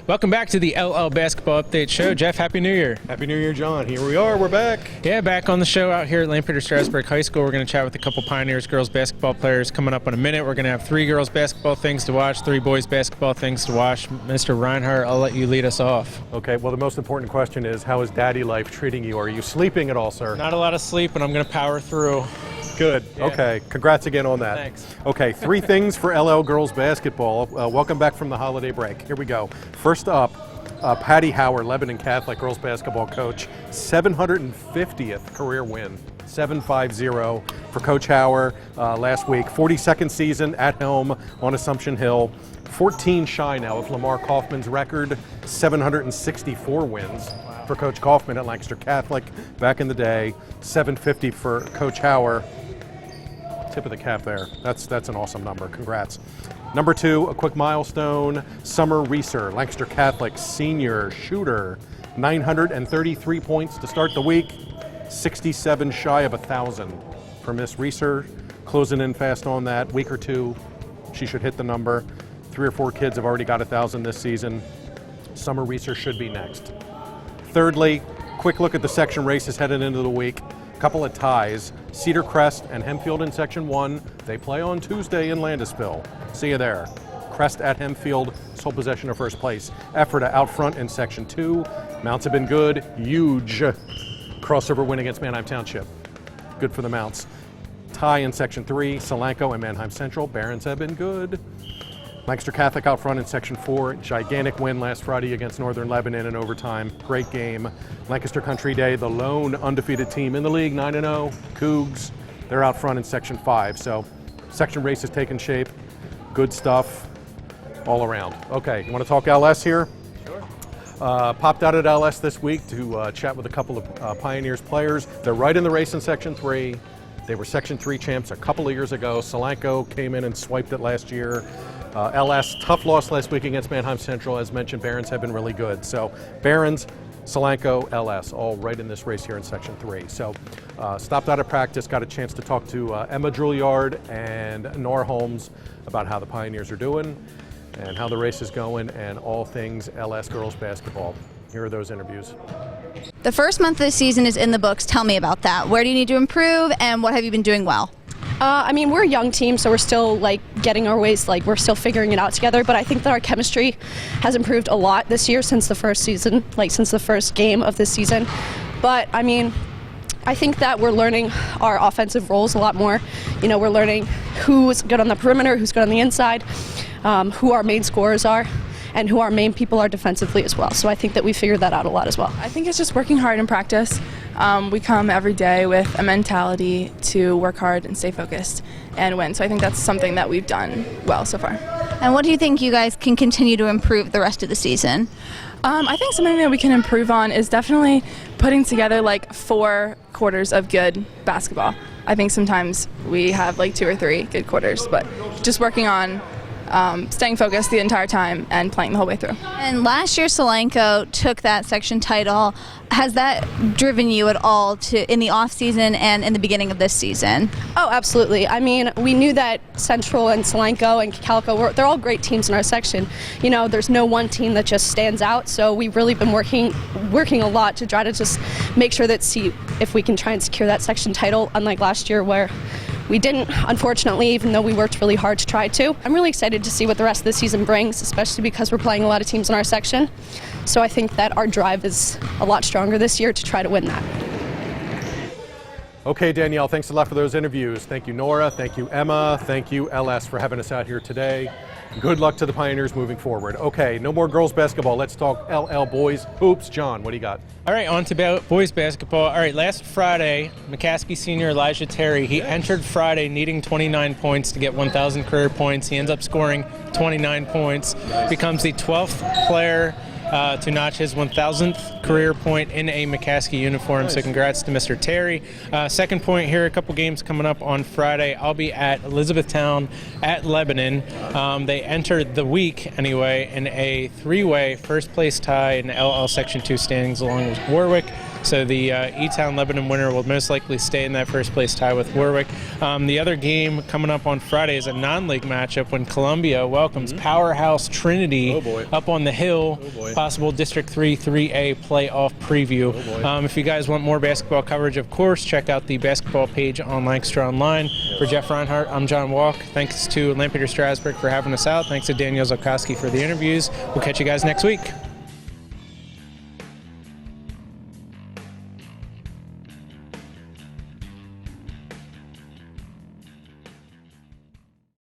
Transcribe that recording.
Welcome back to the LL Basketball Update Show. Jeff, Happy New Year. Happy New Year, John. Here we are. We're back. Yeah, back on the show out here at Lampeter-Strasburg High School. We're going to chat with a couple Pioneers girls basketball players coming up in a minute. We're going to have 3 girls basketball things to watch, 3 boys basketball things to watch. Mr. Reinhart, I'll let you lead us off. Okay, well, the most important question is, how is daddy life treating you? Are you sleeping at all, sir? Not a lot of sleep, and I'm going to power through. Good. Yeah. Okay, congrats again on that. Thanks. Okay, 3 things for LL girls basketball. Welcome back from the holiday break. Here we go. First up, Patty Howard, Lebanon Catholic girls basketball coach, 750th career win, 750 for Coach Howard last week. 42nd season at home on Assumption Hill, 14 shy now of Lamar Kaufman's record, 764 wins for Coach Kaufman at Lancaster Catholic back in the day, 750 for Coach Howard. Tip of the cap there. That's an awesome number. Congrats. Number 2, a quick milestone. Summer Reeser, Lancaster Catholic senior shooter, 933 points to start the week, 67 shy of 1,000 for Miss Reeser. Closing in fast on that. Week or 2, she should hit the number. 3 or 4 kids have already got 1,000 this season. Summer Reeser should be next. Thirdly, quick look at the section races headed into the week. Couple of ties. Cedar Crest and Hempfield in Section 1. They play on Tuesday in Landisville. See you there. Crest at Hempfield, sole possession of first place. Ephrata out front in Section 2. Mounts have been good. Huge crossover win against Manheim Township. Good for the Mounts. Tie in Section 3. Solanco and Manheim Central. Barons have been good. Lancaster Catholic out front in Section 4. Gigantic win last Friday against Northern Lebanon in overtime. Great game. Lancaster Country Day, the lone undefeated team in the league, 9-0. Cougs, they're out front in Section 5. So section race is taking shape. Good stuff all around. Okay, you want to talk LS here? Sure. Popped out at LS this week to chat with a couple of Pioneers players. They're right in the race in Section 3. They were Section 3 champs a couple of years ago. Solanco came in and swiped it last year. LS, tough loss last week against Manheim Central. As mentioned, Barons have been really good. So Barons, Solanco, LS, all right in this race here in Section 3. So stopped out of practice, got a chance to talk to Emma Juilliard and Nora Holmes about how the Pioneers are doing and how the race is going and all things LS girls basketball. Here are those interviews. The first month of the season is in the books. Tell me about that. Where do you need to improve and what have you been doing well? We're a young team, so we're still getting our ways, we're still figuring it out together, but I think that our chemistry has improved a lot this year since the first season, since the first game of this season. But I think that we're learning our offensive roles a lot more. We're learning who's good on the perimeter, who's good on the inside, who our main scorers are, and who our main people are defensively as well. So I think that we figured that out a lot as well. I think it's just working hard in practice. We come every day with a mentality to work hard and stay focused and win. So I think that's something that we've done well so far. And what do you think you guys can continue to improve the rest of the season? I think something that we can improve on is definitely putting together 4 quarters of good basketball. I think sometimes we have 2 or 3 good quarters, but just working on staying focused the entire time and playing the whole way through. And last year Solanco took that section title. Has that driven you at all in the off season and in the beginning of this season? Oh, absolutely. We knew that Central and Solanco and Calico, they're all great teams in our section. There's no one team that just stands out, so we've really been working a lot to try to just make sure that see if we can try and secure that section title, unlike last year where we didn't, unfortunately, even though we worked really hard to try to. I'm really excited to see what the rest of the season brings, especially because we're playing a lot of teams in our section. So I think that our drive is a lot stronger this year to try to win that. Okay, Danielle, thanks a lot for those interviews. Thank you, Nora. Thank you, Emma. Thank you, LS, for having us out here today. Good luck to the Pioneers moving forward. Okay, no more girls basketball. Let's talk LL boys hoops. John, what do you got? All right, on to boys basketball. All right, last Friday, McCaskey senior Elijah Terry, he entered Friday needing 29 points to get 1,000 career points. He ends up scoring 29 points, becomes the 12th player to notch his 1,000th career point in a McCaskey uniform. Nice. So congrats to Mr. Terry. Second point here, a couple games coming up on Friday. I'll be at Elizabethtown at Lebanon. They entered the week, anyway, in a 3-way first place tie in LL Section 2 standings along with Warwick, So the E-Town Lebanon winner will most likely stay in that first place tie with Warwick. The other game coming up on Friday is a non-league matchup when Columbia welcomes Powerhouse Trinity up on the hill. Possible District 3 3A playoff preview. If you guys want more basketball coverage, of course, check out the basketball page on Lancaster Online. For Jeff Reinhart, I'm John Walk. Thanks to Lampeter-Strasburg for having us out. Thanks to Daniel Zolkowski for the interviews. We'll catch you guys next week.